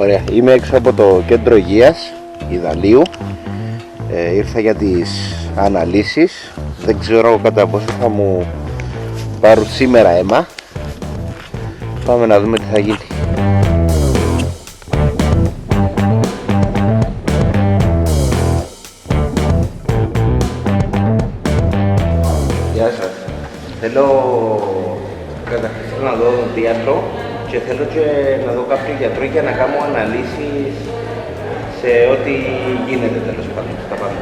Ωραία, είμαι έξω από το κέντρο υγείας Ιδαλίου. Ήρθα για τις αναλύσεις. Δεν ξέρω κατά πόσο θα μου πάρουν σήμερα αίμα. Πάμε να δούμε τι θα γίνει. Γεια σας. Καταρχήν θέλω να δω οδοντίατρο και θέλω και να δω κάποιο γιατρό για να κάνω αναλύσεις σε ό,τι γίνεται τέλος πάντων, στα πάντα.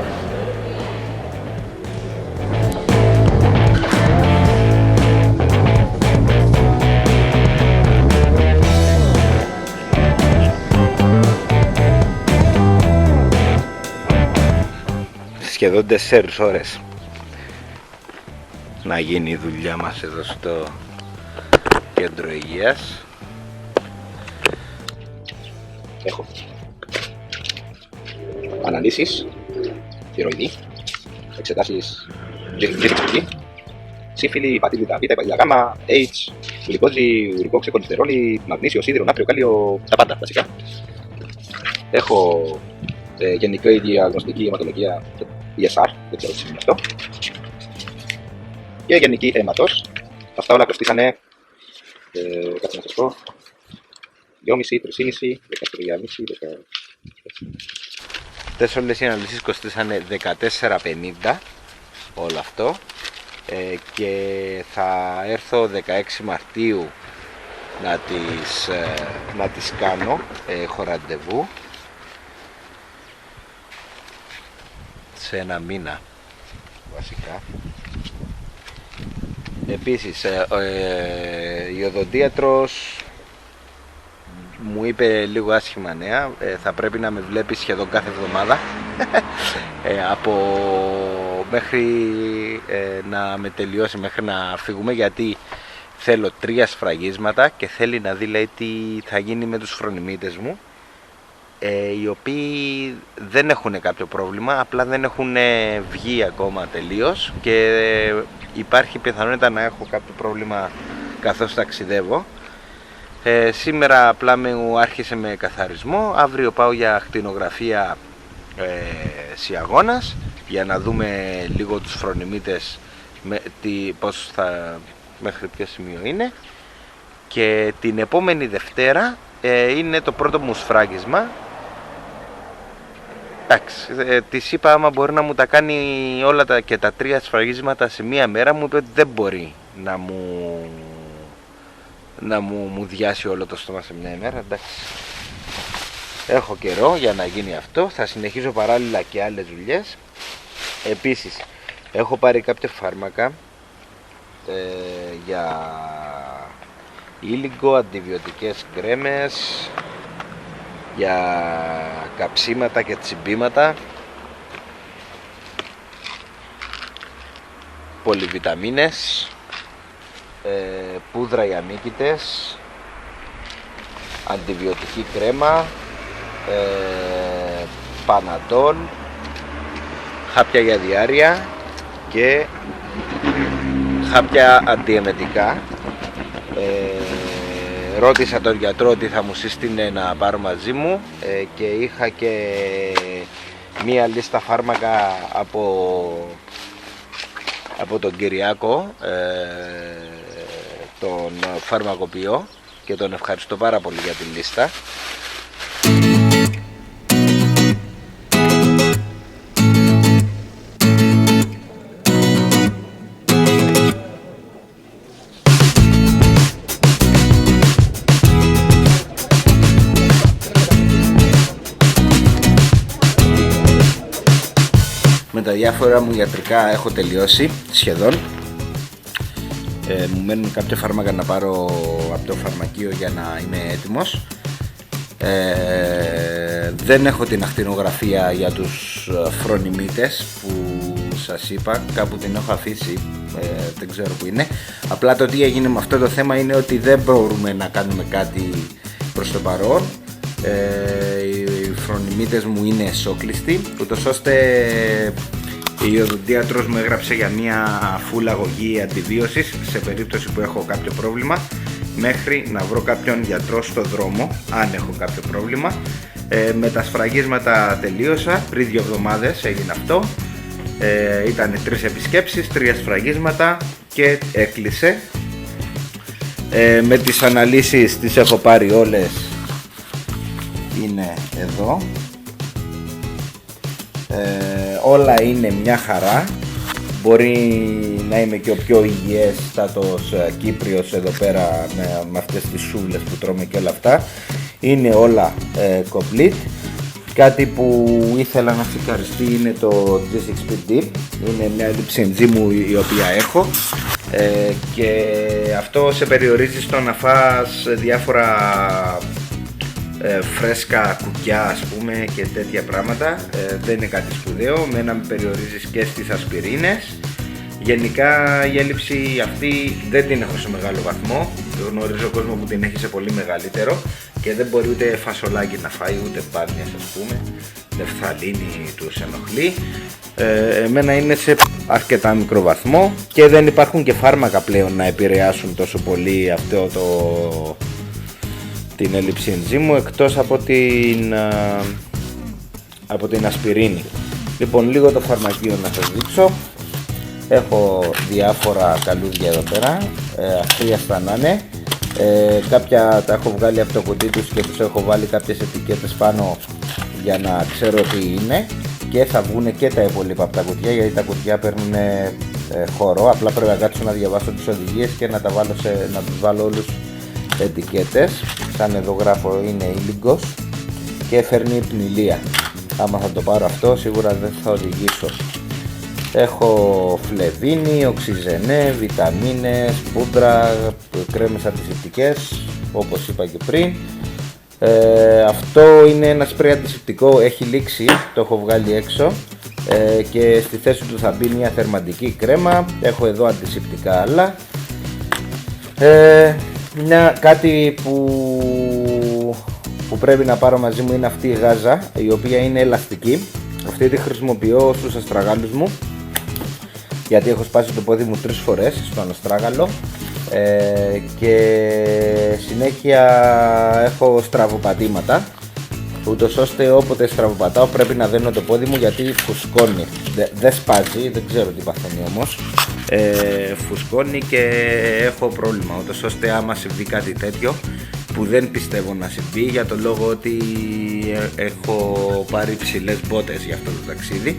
Σχεδόν 4 ώρες να γίνει η δουλειά μας εδώ στο κέντρο υγείας. Έχω αναλύσεις, θηροειδή, εξετάσεις διεξοδική, σύφυλλη, υπατήτητα Β, υπατήτητα Γ, H, γλυκόζη, ουρικό ξεκολυστερόλι, μαγνήσιο, σίδηρο, νάτριο, κάλιο, τα πάντα βασικά. Έχω γενική διαγνωστική αιματολογία, ESR, δεν ξέρω τι σημαίνει αυτό, και γενική αίματος. Αυτά όλα κοστίσανε, κάτσε να σας πω, 2,5, 3,5, 13,5, 10. Αυτές όλες οι αναλύσεις κοστίσανε 14,50 όλο αυτό, και θα έρθω 16 Μαρτίου να τις κάνω. Έχω ραντεβού σε ένα μήνα βασικά. Επίσης η οδοντίατρος μου είπε λίγο άσχημα νέα. Θα πρέπει να με βλέπει σχεδόν κάθε εβδομάδα μέχρι να με τελειώσει, μέχρι να φύγουμε, γιατί θέλω 3 σφραγίσματα και θέλει να δει, λέει, τι θα γίνει με τους φρονιμίτες μου, οι οποίοι δεν έχουν κάποιο πρόβλημα, απλά δεν έχουν βγει ακόμα τελείως και υπάρχει πιθανότητα να έχω κάποιο πρόβλημα καθώς ταξιδεύω. Σήμερα απλά μου άρχισε με καθαρισμό, αύριο πάω για ακτινογραφία Σιαγώνας για να δούμε λίγο τους φρονιμίτες, μέχρι ποιο σημείο είναι, και την επόμενη Δευτέρα είναι το πρώτο μου σφράγισμα. Εντάξει, της είπα άμα μπορεί να μου τα κάνει όλα και τα 3 σφραγίσματα σε μία μέρα. Μου είπε ότι δεν μπορεί να μου διάσει όλο το στόμα σε μια ημέρα. Εντάξει, έχω καιρό για να γίνει αυτό. Θα συνεχίσω παράλληλα και άλλες δουλειές. Επίσης έχω πάρει κάποια φάρμακα για ήλιγκο, αντιβιωτικές κρέμες, για καψίματα και τσιμπήματα, πολυβιταμίνες, πούδρα για μύκητες, αντιβιωτική κρέμα, παναντόλ, χάπια για διάρρεια και χάπια αντιεμετικά. Ρώτησα τον γιατρό ότι θα μου σύστηνε να πάρω μαζί μου, και είχα και μία λίστα φάρμακα από τον Κυριάκο, τον φαρμακοποιό, και τον ευχαριστώ πάρα πολύ για τη λίστα. Με τα διάφορα μου ιατρικά έχω τελειώσει σχεδόν. Μου μένουν κάποια φάρμακα να πάρω από το φαρμακείο για να είμαι έτοιμος. Δεν έχω την ακτινογραφία για τους φρονιμίτες που σας είπα, κάπου την έχω αφήσει, δεν ξέρω που είναι. Απλά το τι έγινε με αυτό το θέμα είναι ότι δεν μπορούμε να κάνουμε κάτι προς το παρόν. Οι φρονιμίτες μου είναι εσόκλειστοι, ούτως ώστε η οδοντίατρος μου έγραψε για μια full αγωγή αντιβίωσης σε περίπτωση που έχω κάποιο πρόβλημα. μέχρι να βρω κάποιον γιατρό στο δρόμο, αν έχω κάποιο πρόβλημα. Με τα σφραγίσματα τελείωσα, πριν 2 εβδομάδες έγινε αυτό. Ήταν 3 επισκέψεις, 3 σφραγίσματα και έκλεισε. Με τις αναλύσεις τις έχω πάρει όλες, είναι εδώ. Όλα είναι μια χαρά. Μπορεί να είμαι και ο πιο υγιέστατος Κύπριος εδώ πέρα με αυτές τις σούβλες που τρώμε και όλα αυτά. Είναι όλα complete. Κάτι που ήθελα να σηκαριστεί είναι το G6PD. Είναι μια έλλειψη ενζύμου η οποία έχω, και αυτό σε περιορίζει στο να φας διάφορα φρέσκα κουκιά, ας πούμε, και τέτοια πράγματα. Δεν είναι κάτι σπουδαίο, μένα με περιορίζεις και στις ασπιρίνες. Γενικά η έλλειψη αυτή δεν την έχω σε μεγάλο βαθμό. Γνωρίζω κόσμο που την έχει σε πολύ μεγαλύτερο και δεν μπορεί ούτε φασολάκι να φάει, ούτε μπάνιες, ας πούμε. Νεφθαλίνη τους ενοχλεί. Εμένα είναι σε αρκετά μικρό βαθμό και δεν υπάρχουν και φάρμακα πλέον να επηρεάσουν τόσο πολύ την έλλειψη ενζύμου, εκτός από την ασπιρίνη. Λοιπόν, λίγο το φαρμακείο να σας δείξω. Έχω διάφορα καλούδια εδώ πέρα, αχρίαστα να είναι. Κάποια τα έχω βγάλει από το κουτί τους και τους έχω βάλει κάποιες ετικέτες πάνω για να ξέρω τι είναι, και θα βγουν και τα υπόλοιπα από τα κουτιά, γιατί τα κουτιά παίρνουν χώρο. Απλά πρέπει να κάτσω να διαβάσω τις οδηγίες και να τους βάλω όλους ετικέτες. Σαν εδώ γράφω είναι ήλιγκος και φέρνει πνηλία. Άμα θα το πάρω αυτό σίγουρα δεν θα οδηγήσω. Έχω φλεβίνη, οξυζενέ, βιταμίνες, πούδρα, κρέμες αντισηπτικές, όπως είπα και πριν. Αυτό είναι ένα σπρέι αντισηπτικό, έχει λήξει, το έχω βγάλει έξω, και στη θέση του θα μπει μια θερμαντική κρέμα. Έχω εδώ αντισηπτικά άλλα. Κάτι που πρέπει να πάρω μαζί μου είναι αυτή η γάζα, η οποία είναι ελαστική. Αυτή τη χρησιμοποιώ στους αστραγάλους μου, γιατί έχω σπάσει το πόδι μου 3 φορές στον αστράγαλο, και συνέχεια έχω στραβοπατήματα, ούτως ώστε όποτε στραβοπατάω πρέπει να δένω το πόδι μου, γιατί φουσκώνει. Δεν σπάζει, δεν ξέρω τι παθαίνει όμως. Φουσκώνει και έχω πρόβλημα, ούτως ώστε άμα συμβεί κάτι τέτοιο, που δεν πιστεύω να συμβεί, για το λόγο ότι έχω πάρει ψηλές μπότες για αυτό το ταξίδι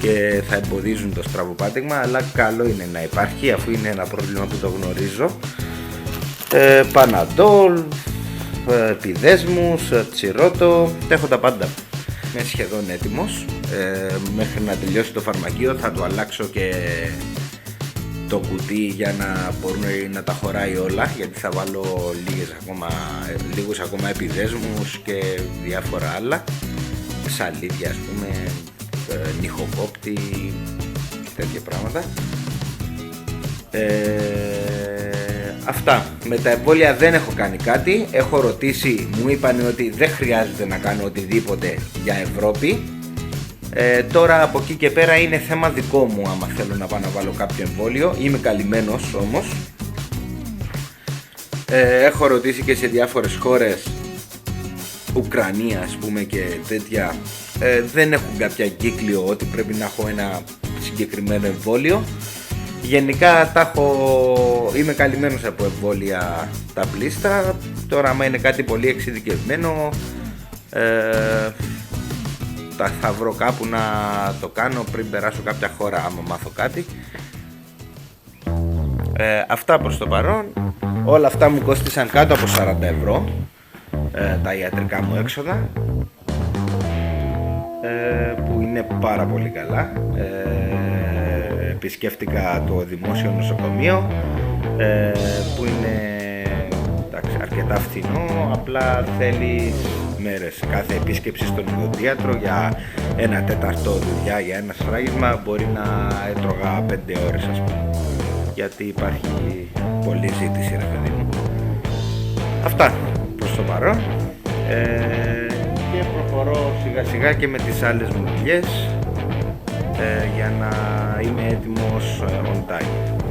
και θα εμποδίζουν το στραβοπάτημα, αλλά καλό είναι να υπάρχει, αφού είναι ένα πρόβλημα που το γνωρίζω. Παναντόλ, επιδέσμους, τσιρότο, έχω τα πάντα. Είμαι σχεδόν έτοιμος. Μέχρι να τελειώσει το φαρμακείο θα το αλλάξω και το κουτί για να μπορούν να τα χωράει όλα, γιατί θα βάλω λίγους ακόμα επιδέσμους και διάφορα άλλα, σαλίδια, ας πούμε, νυχοκόπτη, τέτοια πράγματα. Αυτά. Με τα εμβόλια δεν έχω κάνει κάτι. Έχω ρωτήσει, μου είπαν ότι δεν χρειάζεται να κάνω οτιδήποτε για Ευρώπη. Τώρα από εκεί και πέρα είναι θέμα δικό μου άμα θέλω να πάω να βάλω κάποιο εμβόλιο. Είμαι καλυμμένος όμως. Έχω ρωτήσει και σε διάφορες χώρες, Ουκρανία ας πούμε και τέτοια, δεν έχουν κάποια κύκλιο ότι πρέπει να έχω ένα συγκεκριμένο εμβόλιο. Γενικά είμαι καλυμμένος από εμβόλια τα πλήστα. Τώρα άμα είναι κάτι πολύ εξειδικευμένο, θα βρω κάπου να το κάνω πριν περάσω κάποια χώρα, άμα μάθω κάτι. Αυτά προς το παρόν. Όλα αυτά μου κόστησαν κάτω από 40 ευρώ, τα ιατρικά μου έξοδα, που είναι πάρα πολύ καλά. Επισκέφτηκα το δημόσιο νοσοκομείο, που είναι αρκετά φθηνό, απλά θέλει μέρες. Κάθε επίσκεψη στον οδοντίατρο για 1/4 δουλειά, για ένα σφράγισμα, μπορεί να έτρωγα 5 ώρες ας πούμε, γιατί υπάρχει πολλή ζήτηση, ρε παιδί μου. Αυτά προς το παρόν, και προχωρώ σιγά σιγά και με τις άλλες μου δουλειές, για να είμαι έτοιμος on time.